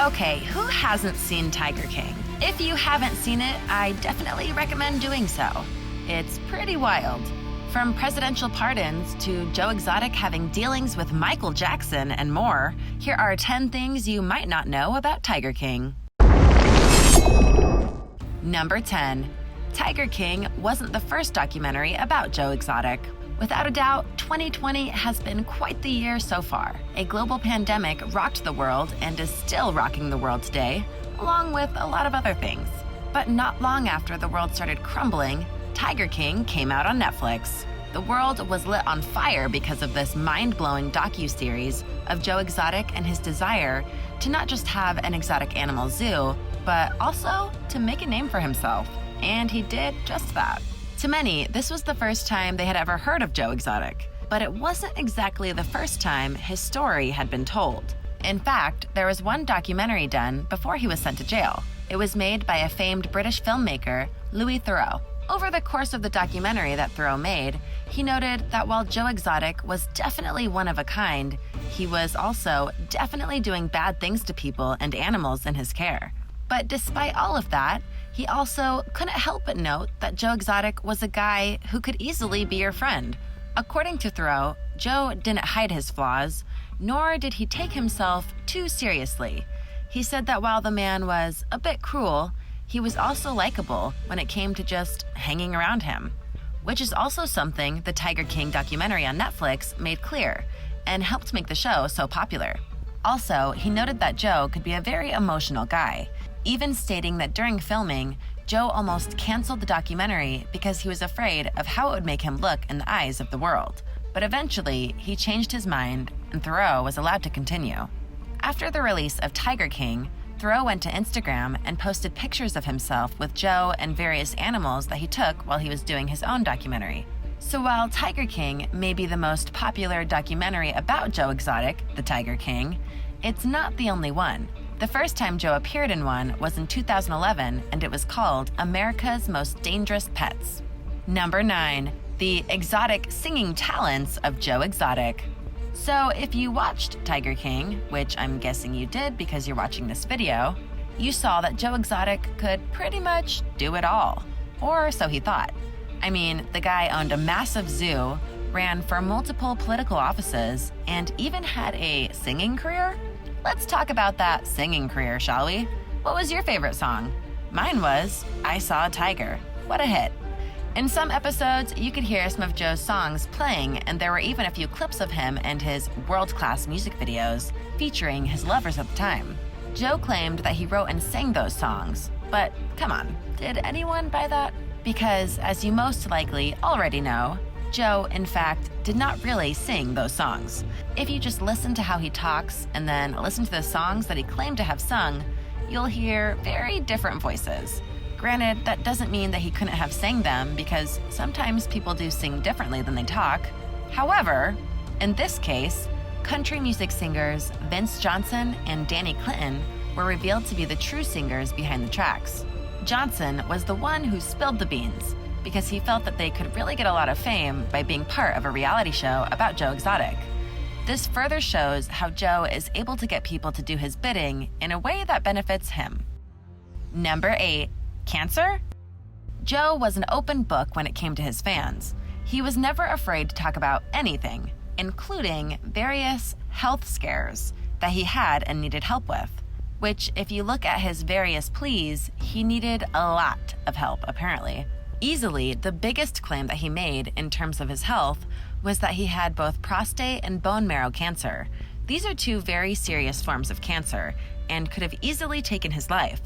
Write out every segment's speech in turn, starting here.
Okay, who hasn't seen Tiger King? If you haven't seen it, I definitely recommend doing so. It's pretty wild. From presidential pardons to Joe Exotic having dealings with Michael Jackson and more, here are 10 things you might not know about Tiger King. Number 10. Tiger King wasn't the first documentary about Joe Exotic. Without a doubt, 2020 has been quite the year so far. A global pandemic rocked the world and is still rocking the world today, along with a lot of other things. But not long after the world started crumbling, Tiger King came out on Netflix. The world was lit on fire because of this mind-blowing docuseries of Joe Exotic and his desire to not just have an exotic animal zoo, but also to make a name for himself. And he did just that. To many, this was the first time they had ever heard of Joe Exotic, but it wasn't exactly the first time his story had been told. In fact, there was one documentary done before he was sent to jail. It was made by a famed British filmmaker, Louis Theroux. Over the course of the documentary that Theroux made, he noted that while Joe Exotic was definitely one of a kind, he was also definitely doing bad things to people and animals in his care. But despite all of that, he also couldn't help but note that Joe Exotic was a guy who could easily be your friend. According to Theroux, Joe didn't hide his flaws, nor did he take himself too seriously. He said that while the man was a bit cruel, he was also likable when it came to just hanging around him, which is also something the Tiger King documentary on Netflix made clear and helped make the show so popular. Also, he noted that Joe could be a very emotional guy, even stating that during filming, Joe almost canceled the documentary because he was afraid of how it would make him look in the eyes of the world. But eventually, he changed his mind, and Theroux was allowed to continue. After the release of Tiger King, Theroux went to Instagram and posted pictures of himself with Joe and various animals that he took while he was doing his own documentary. So while Tiger King may be the most popular documentary about Joe Exotic, the Tiger King, it's not the only one. The first time Joe appeared in one was in 2011, and it was called America's Most Dangerous Pets. Number 9. The exotic singing talents of Joe Exotic. So if you watched Tiger King, which I'm guessing you did because you're watching this video, you saw that Joe Exotic could pretty much do it all. Or so he thought. I mean, the guy owned a massive zoo, ran for multiple political offices, and even had a singing career? Let's talk about that singing career, shall we? What was your favorite song? Mine was I Saw a Tiger. What a hit. In some episodes, you could hear some of Joe's songs playing, and there were even a few clips of him and his world-class music videos featuring his lovers at the time. Joe claimed that he wrote and sang those songs, but come on, did anyone buy that? Because, as you most likely already know, Joe, in fact, did not really sing those songs. If you just listen to how he talks and then listen to the songs that he claimed to have sung, you'll hear very different voices. Granted, that doesn't mean that he couldn't have sang them, because sometimes people do sing differently than they talk. However, in this case, country music singers Vince Johnson and Danny Clinton were revealed to be the true singers behind the tracks. Johnson was the one who spilled the beans, because he felt that they could really get a lot of fame by being part of a reality show about Joe Exotic. This further shows how Joe is able to get people to do his bidding in a way that benefits him. Number 8. Cancer? Joe was an open book when it came to his fans. He was never afraid to talk about anything, including various health scares that he had and needed help with, which, if you look at his various pleas, he needed a lot of help, apparently. Easily, the biggest claim that he made in terms of his health was that he had both prostate and bone marrow cancer. These are two very serious forms of cancer and could have easily taken his life,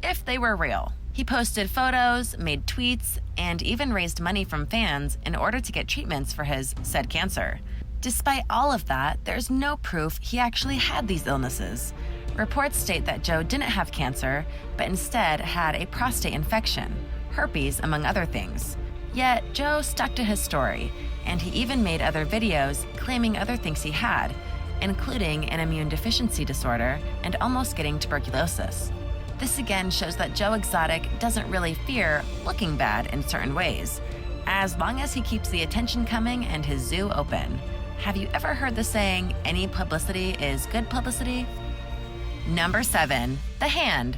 if they were real. He posted photos, made tweets, and even raised money from fans in order to get treatments for his said cancer. Despite all of that, there's no proof he actually had these illnesses. Reports state that Joe didn't have cancer, but instead had a prostate infection, herpes, among other things. Yet, Joe stuck to his story, and he even made other videos claiming other things he had, including an immune deficiency disorder and almost getting tuberculosis. This again shows that Joe Exotic doesn't really fear looking bad in certain ways, as long as he keeps the attention coming and his zoo open. Have you ever heard the saying, any publicity is good publicity? Number 7. The hand.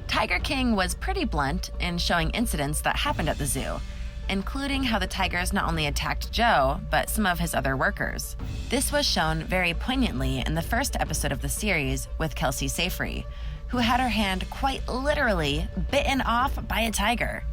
Tiger King was pretty blunt in showing incidents that happened at the zoo, including how the tigers not only attacked Joe, but some of his other workers. This was shown very poignantly in the first episode of the series with Kelsey Safrey, who had her hand quite literally bitten off by a tiger.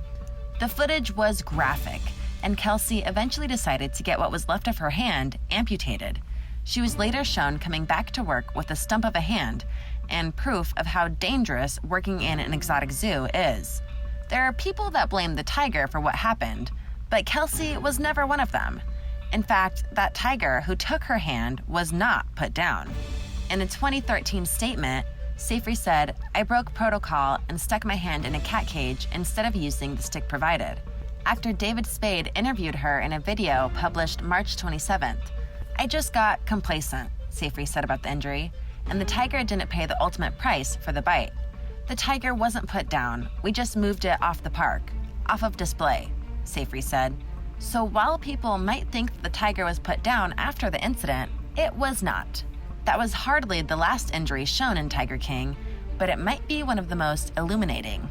The footage was graphic, and Kelsey eventually decided to get what was left of her hand amputated. She was later shown coming back to work with a stump of a hand, and proof of how dangerous working in an exotic zoo is. There are people that blame the tiger for what happened, but Kelsey was never one of them. In fact, that tiger who took her hand was not put down. In a 2013 statement, Safrey said, "I broke protocol and stuck my hand in a cat cage instead of using the stick provided." Actor David Spade interviewed her in a video published March 27th. "I just got complacent," Safrey said about the injury, "and the tiger didn't pay the ultimate price for the bite. The tiger wasn't put down. We just moved it off the park, off of display," Safrey said. So while people might think that the tiger was put down after the incident, it was not. That was hardly the last injury shown in Tiger King, but it might be one of the most illuminating.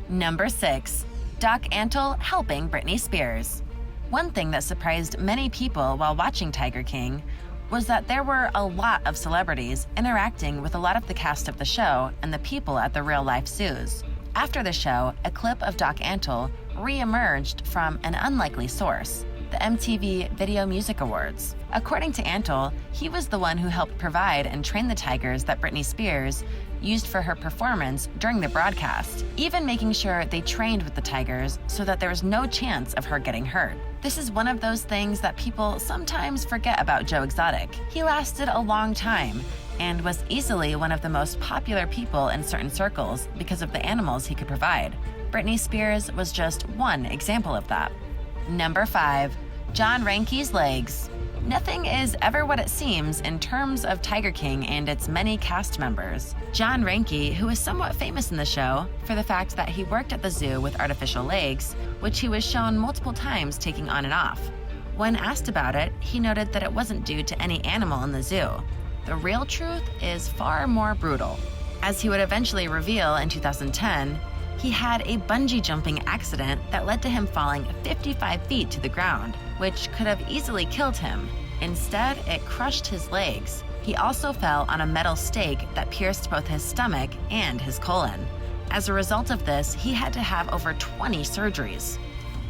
Number 6. Doc Antle helping Britney Spears. One thing that surprised many people while watching Tiger King was that there were a lot of celebrities interacting with a lot of the cast of the show and the people at the real-life zoos. After the show, a clip of Doc Antle re-emerged from an unlikely source, the MTV Video Music Awards. According to Antle, he was the one who helped provide and train the tigers that Britney Spears used for her performance during the broadcast, even making sure they trained with the tigers so that there was no chance of her getting hurt. This is one of those things that people sometimes forget about Joe Exotic. He lasted a long time and was easily one of the most popular people in certain circles because of the animals he could provide. Britney Spears was just one example of that. Number 5. John Ranke's legs. Nothing is ever what it seems in terms of Tiger King and its many cast members. John Ranke, who is somewhat famous in the show for the fact that he worked at the zoo with artificial legs, which he was shown multiple times taking on and off. When asked about it, he noted that it wasn't due to any animal in the zoo. The real truth is far more brutal. As he would eventually reveal in 2010, he had a bungee jumping accident that led to him falling 55 feet to the ground, which could have easily killed him. Instead, it crushed his legs. He also fell on a metal stake that pierced both his stomach and his colon. As a result of this, he had to have over 20 surgeries.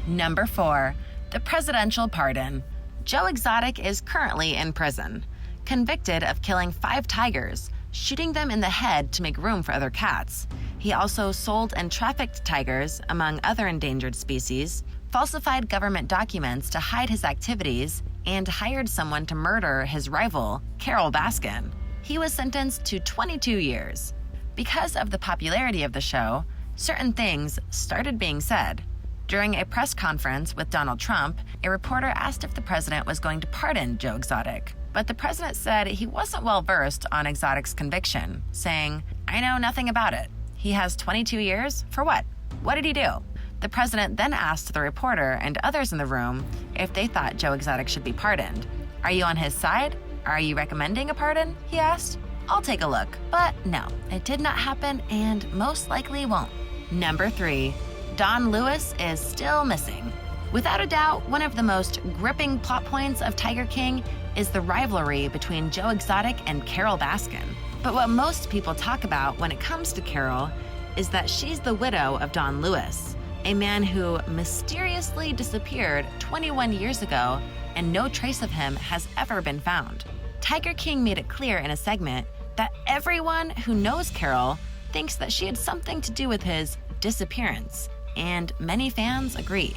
Number 4. The presidential pardon. Joe Exotic is currently in prison, convicted of killing 5 tigers, shooting them in the head to make room for other cats. He also sold and trafficked tigers, among other endangered species, falsified government documents to hide his activities, and hired someone to murder his rival, Carole Baskin. He was sentenced to 22 years. Because of the popularity of the show, certain things started being said. During a press conference with Donald Trump, a reporter asked if the president was going to pardon Joe Exotic. But the president said he wasn't well versed on Exotic's conviction, saying, "I know nothing about it. He has 22 years? For what? What did he do?" The president then asked the reporter and others in the room if they thought Joe Exotic should be pardoned. "Are you on his side? Are you recommending a pardon?" he asked. "I'll take a look." But no, it did not happen and most likely won't. Number 3. Don Lewis is still missing. Without a doubt, one of the most gripping plot points of Tiger King is the rivalry between Joe Exotic and Carole Baskin. But what most people talk about when it comes to Carole is that she's the widow of Don Lewis, a man who mysteriously disappeared 21 years ago and no trace of him has ever been found. Tiger King made it clear in a segment that everyone who knows Carole thinks that she had something to do with his disappearance, and many fans agree.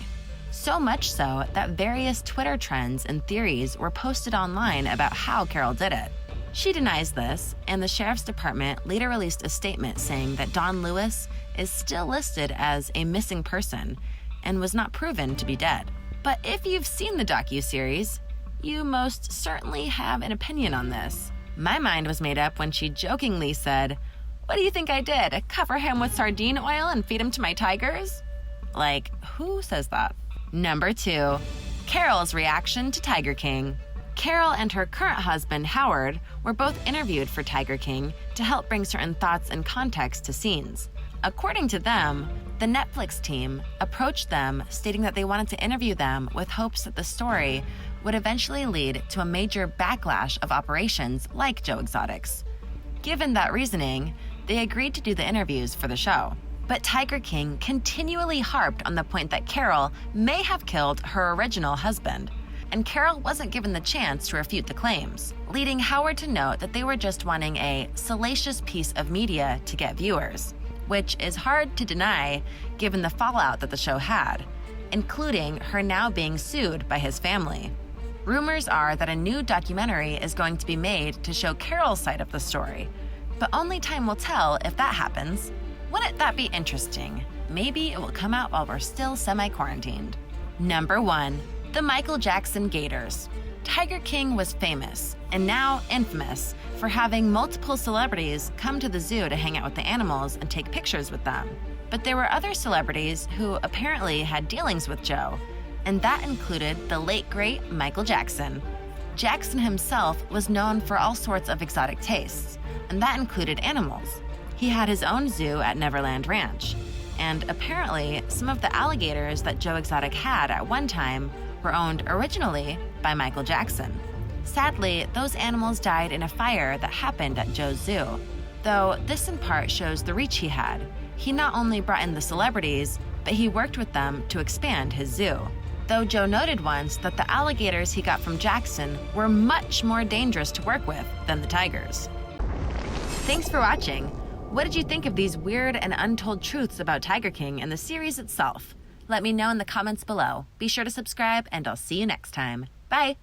So much so that various Twitter trends and theories were posted online about how Carole did it. She denies this, and the sheriff's department later released a statement saying that Don Lewis is still listed as a missing person and was not proven to be dead. But if you've seen the docuseries, you most certainly have an opinion on this. My mind was made up when she jokingly said, "What do you think I did? Cover him with sardine oil and feed him to my tigers?" Like, who says that? Number 2. Carole's reaction to Tiger King. Carol and her current husband, Howard, were both interviewed for Tiger King to help bring certain thoughts and context to scenes. According to them, the Netflix team approached them stating that they wanted to interview them with hopes that the story would eventually lead to a major backlash of operations like Joe Exotic's. Given that reasoning, they agreed to do the interviews for the show. But Tiger King continually harped on the point that Carol may have killed her original husband, and Carol wasn't given the chance to refute the claims, leading Howard to note that they were just wanting a salacious piece of media to get viewers, which is hard to deny given the fallout that the show had, including her now being sued by his family. Rumors are that a new documentary is going to be made to show Carol's side of the story, but only time will tell if that happens. Wouldn't that be interesting? Maybe it will come out while we're still semi-quarantined. Number 1. The Michael Jackson Gators. Tiger King was famous, and now infamous, for having multiple celebrities come to the zoo to hang out with the animals and take pictures with them. But there were other celebrities who apparently had dealings with Joe, and that included the late great Michael Jackson. Jackson himself was known for all sorts of exotic tastes, and that included animals. He had his own zoo at Neverland Ranch, and apparently some of the alligators that Joe Exotic had at one time were owned originally by Michael Jackson. Sadly, those animals died in a fire that happened at Joe's zoo. Though this in part shows the reach he had. He not only brought in the celebrities, but he worked with them to expand his zoo. Though Joe noted once that the alligators he got from Jackson were much more dangerous to work with than the tigers. Thanks for watching. What did you think of these weird and untold truths about Tiger King and the series itself? Let me know in the comments below. Be sure to subscribe, and I'll see you next time. Bye!